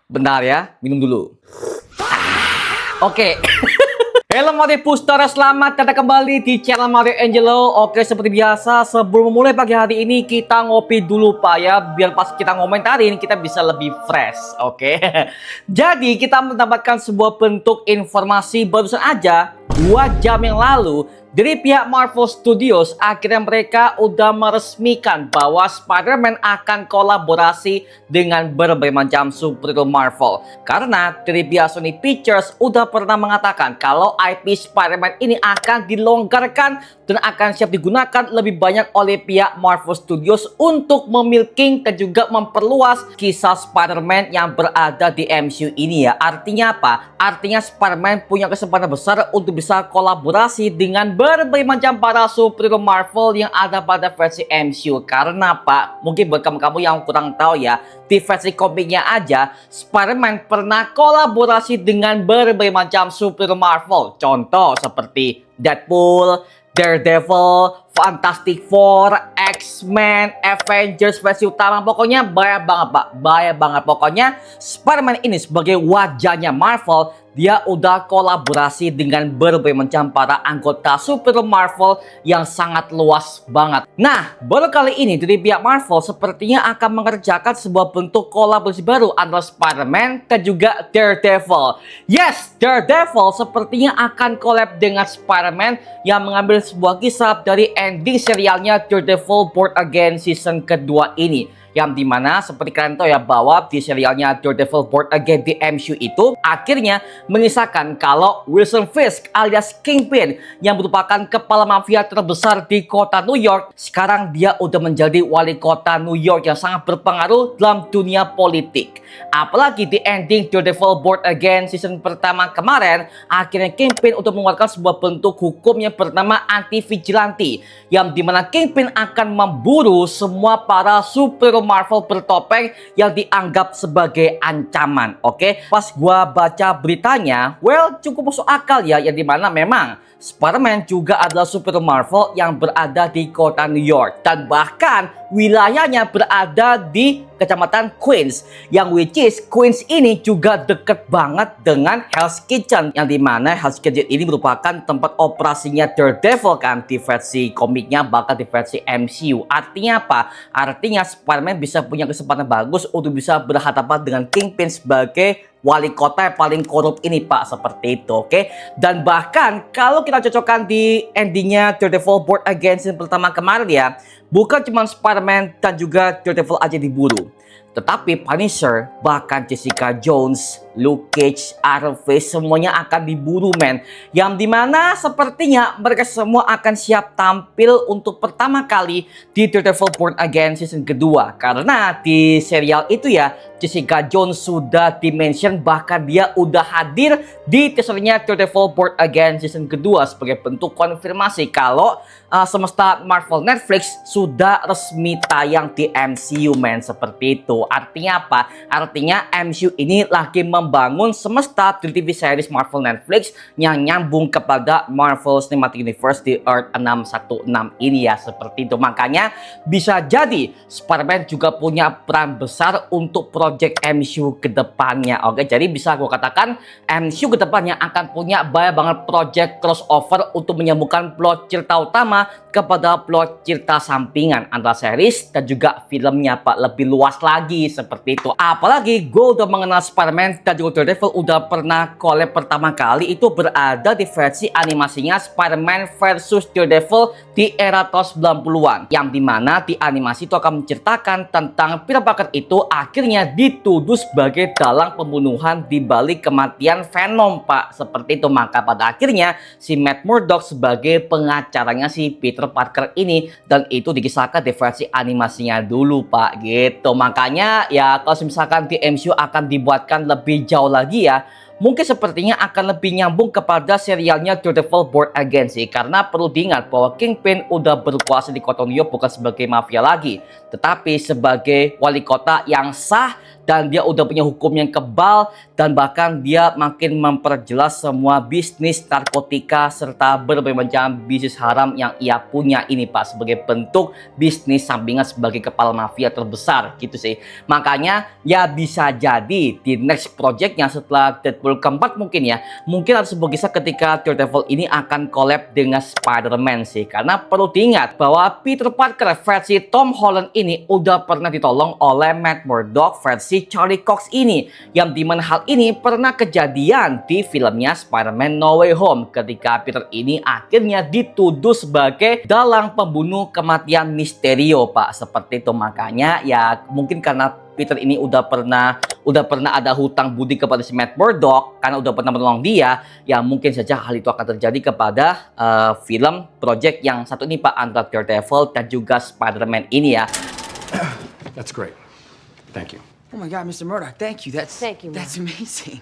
Bentar ya, minum dulu. Oke. Halo Mario Puster, selamat datang kembali di channel Mario Angelo. Oke, seperti biasa sebelum memulai pagi hari ini kita ngopi dulu Pak ya, biar pas kita ngomentarin kita bisa lebih fresh. Oke. Jadi kita mendapatkan sebuah bentuk informasi barusan aja 2 jam yang lalu dari pihak Marvel Studios. Akhirnya mereka udah meresmikan bahwa Spider-Man akan kolaborasi dengan berbagai macam superhero Marvel. Karena dari pihak Sony Pictures udah pernah mengatakan kalau IP Spider-Man ini akan dilonggarkan dan akan siap digunakan lebih banyak oleh pihak Marvel Studios untuk memiliki dan juga memperluas kisah Spider-Man yang berada di MCU ini ya. Artinya apa? Artinya Spider-Man punya kesempatan besar untuk bisa kolaborasi dengan berbagai macam para superhero Marvel yang ada pada versi MCU. Karena Pak, mungkin buat kamu-kamu yang kurang tahu ya, di versi komiknya aja Spider-Man pernah kolaborasi dengan berbagai macam superhero Marvel. Contoh seperti Deadpool, Daredevil, Fantastic Four, X-Men, Avengers versi utama. Pokoknya banyak banget Pak, banyak banget. Pokoknya Spider-Man ini sebagai wajahnya Marvel, dia udah kolaborasi dengan berbagai macam para anggota superhero Marvel yang sangat luas banget. Nah, baru kali ini dari pihak Marvel sepertinya akan mengerjakan sebuah bentuk kolaborasi baru antara Spider-Man dan juga Daredevil. Yes, Daredevil sepertinya akan collab dengan Spider-Man yang mengambil sebuah kisah dari ending serialnya Daredevil Born Again season kedua ini. Yang dimana seperti kalian tahu ya bahwa di serialnya Daredevil Born Again di MCU itu akhirnya mengisahkan kalau Wilson Fisk alias Kingpin yang merupakan kepala mafia terbesar di kota New York, sekarang dia udah menjadi wali kota New York yang sangat berpengaruh dalam dunia politik. Apalagi di ending Daredevil Born Again season pertama kemarin, akhirnya Kingpin untuk mengeluarkan sebuah bentuk hukum yang bernama anti-vigilante, yang dimana Kingpin akan memburu semua para superhero Marvel bertopeng yang dianggap sebagai ancaman. Oke, pas gua baca beritanya, well cukup masuk akal ya, yang dimana memang Spider-Man juga adalah superhero Marvel yang berada di kota New York dan bahkan wilayahnya berada di kecamatan Queens, yang which is Queens ini juga deket banget dengan Hell's Kitchen, yang dimana Hell's Kitchen ini merupakan tempat operasinya Daredevil kan di versi komiknya, bahkan di versi MCU. Artinya apa? Artinya Spider-Man bisa punya kesempatan bagus untuk bisa berhadapan dengan Kingpin sebagai wali kota yang paling korup ini Pak, seperti itu. Oke, dan bahkan kalau kita cocokkan di endingnya Daredevil Born Again season pertama kemarin ya, bukan cuma Spider-Man dan juga Daredevil aja diburu, tetapi Punisher, bahkan Jessica Jones, Luke Cage, Iron Fist, semuanya akan diburu men. Yang dimana sepertinya mereka semua akan siap tampil untuk pertama kali di Daredevil Born Again season kedua. Karena di serial itu ya, Jessica Jones sudah dimention, bahkan dia udah hadir di teasernya Daredevil Born Again season kedua sebagai bentuk konfirmasi kalau semesta Marvel Netflix sudah resmi tayang di MCU men, seperti itu. Artinya apa? Artinya MCU ini lagi membangun semesta di TV series Marvel Netflix yang nyambung kepada Marvel Cinematic Universe di Earth 616 ini ya, seperti itu. Makanya bisa jadi Spider-Man juga punya peran besar untuk project MCU ke depannya. Oke, jadi bisa aku katakan MCU ke depannya akan punya banyak banget project crossover untuk menyambungkan plot cerita utama kepada plot cerita sampingan antara series dan juga filmnya Pak, lebih luas lagi seperti itu. Apalagi gue udah mengenal Spider-Man dan juga Daredevil udah pernah collab pertama kali itu berada di versi animasinya Spider-Man versus Daredevil di era tahun 90-an, yang dimana di animasi itu akan menceritakan tentang Peter Parker itu akhirnya dituduh sebagai dalang pembunuhan di balik kematian Venom Pak, seperti itu. Maka pada akhirnya si Matt Murdock sebagai pengacaranya si Peter Parker ini, dan itu dikisahkan di versi animasinya dulu Pak, gitu. Makanya ya kalau misalkan di MCU akan dibuatkan lebih jauh lagi ya, mungkin sepertinya akan lebih nyambung kepada serialnya Daredevil Born Again sih. Karena perlu diingat bahwa Kingpin udah berkuasa di kota New York bukan sebagai mafia lagi, tetapi sebagai wali kota yang sah dan dia udah punya hukum yang kebal, dan bahkan dia makin memperjelas semua bisnis narkotika serta berbagai macam bisnis haram yang ia punya ini Pak, sebagai bentuk bisnis sampingan sebagai kepala mafia terbesar gitu sih. Makanya ya bisa jadi di next projectnya setelah Deadpool keempat mungkin ada sebuah kisah ketika Daredevil ini akan collab dengan Spider-Man sih. Karena perlu diingat bahwa Peter Parker versi Tom Holland ini udah pernah ditolong oleh Matt Murdock versi Charlie Cox ini, yang dimana hal ini pernah kejadian di filmnya Spider-Man No Way Home ketika Peter ini akhirnya dituduh sebagai dalang pembunuh kematian Mysterio Pak, seperti itu. Makanya ya mungkin karena Peter ini udah pernah ada hutang budi kepada si Matt Murdock karena udah pernah menolong dia, ya mungkin saja hal itu akan terjadi kepada film project yang satu ini Pak, antara Daredevil dan juga Spider-Man ini ya. That's great. Thank you. Oh my God, Mr. Murdoch, thank you. That's Murdoch. amazing.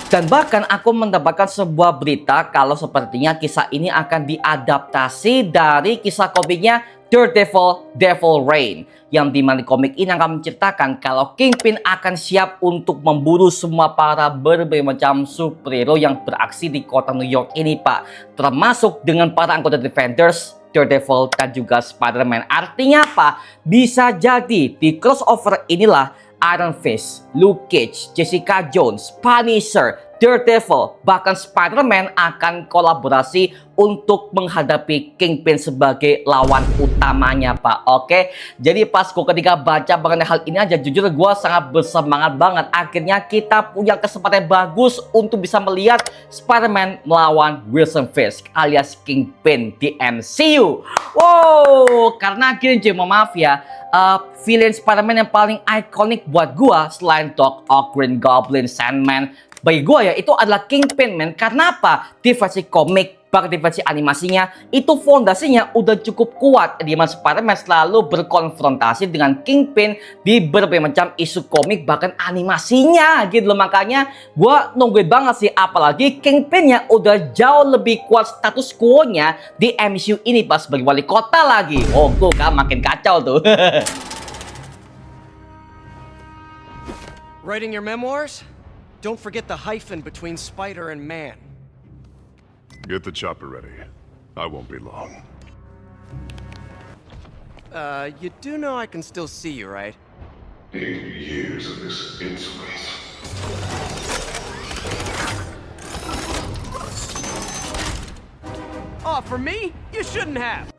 Dan bahkan aku mendapatkan sebuah berita kalau sepertinya kisah ini akan diadaptasi dari kisah komiknya Daredevil Devil Reign, yang dimana komik ini akan menceritakan kalau Kingpin akan siap untuk memburu semua para berbagai macam superhero yang beraksi di kota New York ini Pak, termasuk dengan para anggota Defenders, Daredevil dan juga Spider-Man. Artinya apa? Bisa jadi di crossover inilah Iron Fist, Luke Cage, Jessica Jones, Punisher, Daredevil, bahkan Spider-Man akan kolaborasi untuk menghadapi Kingpin sebagai lawan utamanya Pak. Oke, jadi pas gue ketika baca mengenai hal ini aja, jujur gue sangat bersemangat banget. Akhirnya kita punya kesempatan bagus untuk bisa melihat Spider-Man melawan Wilson Fisk alias Kingpin di MCU. Wow, karena gini cuy, maaf ya, villain Spider-Man yang paling ikonik buat gue selain Doc Ock, Green Goblin, Sandman, bagi gue ya itu adalah Kingpin men. Karena apa? Di versi komik, bahkan di versi animasinya itu fondasinya udah cukup kuat, di mana Spider-Man selalu berkonfrontasi dengan Kingpin di berbagai macam isu komik bahkan animasinya gitu loh. Makanya gue nungguin banget sih, apalagi Kingpinnya udah jauh lebih kuat status quo-nya di MCU ini pas sebagai wali kota lagi. Oh tuh kan makin kacau tuh. Writing your memoirs? Don't forget the hyphen between spider and man. Get the chopper ready. I won't be long. You do know I can still see you, right? 80 years of this insolence. Oh, for me? You shouldn't have.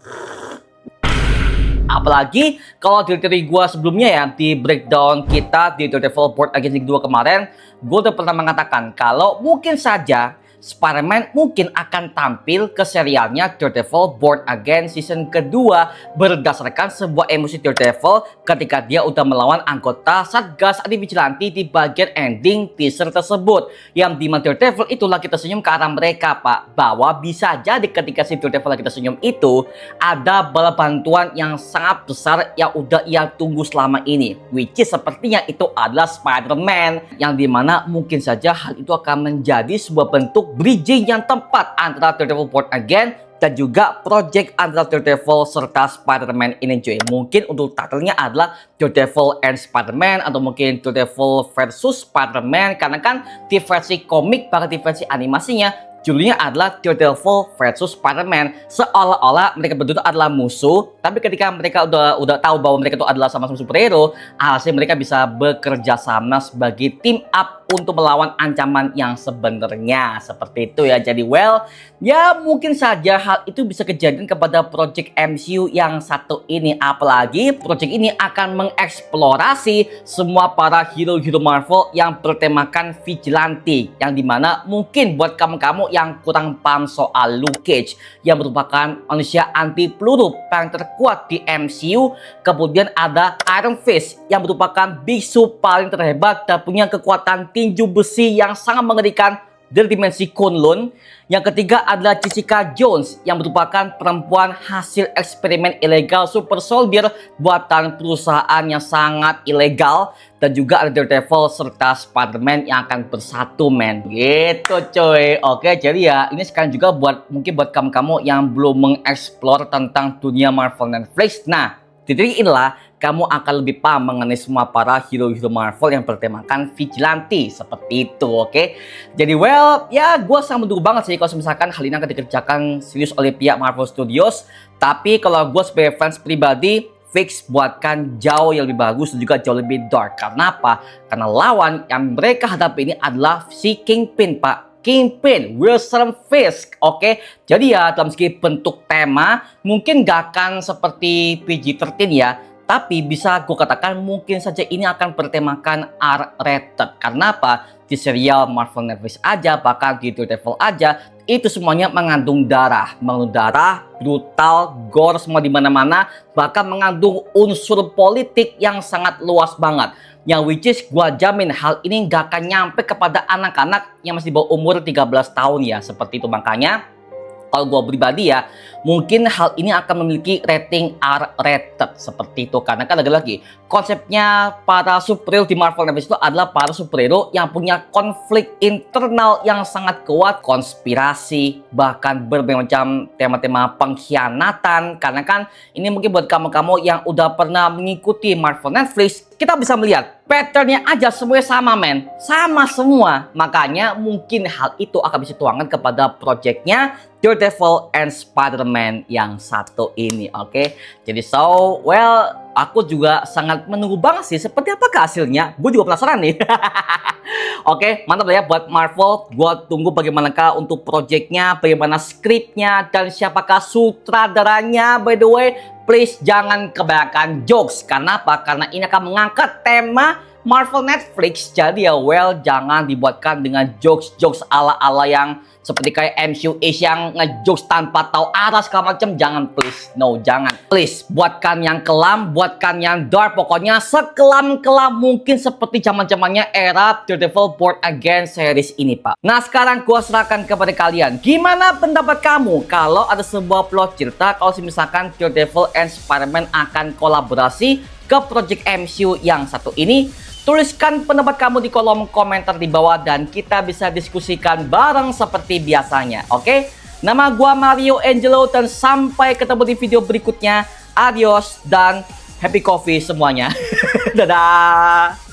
Apalagi kalau di teori gue sebelumnya ya, di breakdown kita di Daredevil Born Again League 2 kemarin, gue udah pernah mengatakan kalau mungkin saja Spider-Man mungkin akan tampil ke serialnya Daredevil Born Again season kedua berdasarkan sebuah emosi Daredevil ketika dia udah melawan anggota Satgas Anti Vigilante di bagian ending teaser tersebut, yang dimana Daredevil itu lagi tersenyum ke arah mereka Pak, bahwa bisa jadi ketika si Daredevil lagi tersenyum itu ada bala bantuan yang sangat besar yang udah ia tunggu selama ini, which is sepertinya itu adalah Spider-Man, yang dimana mungkin saja hal itu akan menjadi sebuah bentuk bridging yang tepat antara Daredevil Born Again dan juga project antara Daredevil serta Spider-Man ini cuy. Mungkin untuk titlenya adalah Daredevil and Spider-Man atau mungkin Daredevil versus Spider-Man, karena kan di versi komik bahkan di versi animasinya judulnya adalah Daredevil versus Spider-Man, seolah-olah mereka berdua adalah musuh, tapi ketika mereka udah tahu bahwa mereka itu adalah sama-sama superhero, alhasil mereka bisa bekerja sama sebagai team up untuk melawan ancaman yang sebenarnya, seperti itu ya. Jadi well, ya mungkin saja hal itu bisa kejadian kepada project MCU yang satu ini, apalagi project ini akan mengeksplorasi semua para hero-hero Marvel yang bertemakan vigilante, yang dimana mungkin buat kamu-kamu yang kurang paham soal Luke Cage yang merupakan manusia anti peluru paling terkuat di MCU, kemudian ada Iron Fist yang merupakan bisu paling terhebat dan punya kekuatan tinju besi yang sangat mengerikan dari dimensi Kunlun. Yang ketiga adalah Jessica Jones yang merupakan perempuan hasil eksperimen ilegal super soldier buatan perusahaan yang sangat ilegal. Dan juga ada Daredevil serta Spider-Man yang akan bersatu men, gitu coy. Oke, jadi ya ini sekarang juga mungkin buat kamu-kamu yang belum mengeksplor tentang dunia Marvel Netflix. Nah, di titik inilah kamu akan lebih paham mengenai semua para hero-hero Marvel yang bertemakan vigilante seperti itu, oke? Jadi ya gue sangat mendukung banget sih kalau misalkan hal ini akan dikerjakan serius oleh pihak Marvel Studios. Tapi kalau gue sebagai fans pribadi, fix buatkan jauh yang lebih bagus dan juga jauh lebih dark. Karena apa? Karena lawan yang mereka hadapi ini adalah si Kingpin, Pak. Kingpin, Wilson Fisk, oke? Jadi ya dalam segi bentuk tema mungkin gak akan seperti PG-13 ya, tapi bisa gue katakan mungkin saja ini akan bertemakan R-rated. Karena apa? Di serial Marvel Netflix aja, bahkan di Daredevil aja, itu semuanya mengandung darah, brutal, gore semua di mana-mana, bahkan mengandung unsur politik yang sangat luas banget. Yang which is gua jamin hal ini gak akan nyampe kepada anak-anak yang masih bawah umur 13 tahun ya. Seperti itu, makanya kalau gua pribadi ya, mungkin hal ini akan memiliki rating R-rated seperti itu. Karena kan lagi-lagi konsepnya para superhero di Marvel Netflix itu adalah para superhero yang punya konflik internal yang sangat kuat, konspirasi, bahkan berbagai macam tema-tema pengkhianatan. Karena kan ini mungkin buat kamu-kamu yang udah pernah mengikuti Marvel Netflix, kita bisa melihat patternnya aja semuanya sama, men. Sama semua. Makanya mungkin hal itu akan bisa tuangkan kepada projectnya Daredevil and Spider-Man yang satu ini, oke? Jadi aku juga sangat menunggu banget sih seperti apakah hasilnya. Gue juga penasaran nih. Oke, mantap ya buat Marvel. Gue tunggu bagaimanakah untuk projectnya, bagaimana skripnya, dan siapakah sutradaranya. By the way, please jangan kebanyakan jokes. Karena apa? Karena ini akan mengangkat tema Marvel Netflix. Jadi ya jangan dibuatkan dengan jokes-jokes ala-ala yang seperti kayak MCU yang ngejokes tanpa tahu arah segala macam. Jangan, please. No, jangan. Please, buatkan yang kelam, buatkan yang dark. Pokoknya sekelam-kelam mungkin seperti zaman-zamannya era Daredevil Born Again series ini, Pak. Nah, sekarang gua serahkan kepada kalian. Gimana pendapat kamu kalau ada sebuah plot cerita kalau misalkan Daredevil and Spider-Man akan kolaborasi ke project MCU yang satu ini? Tuliskan pendapat kamu di kolom komentar di bawah dan kita bisa diskusikan bareng seperti biasanya, oke? Nama gua Mario Angelo dan sampai ketemu di video berikutnya. Adios dan happy coffee semuanya. Dadah!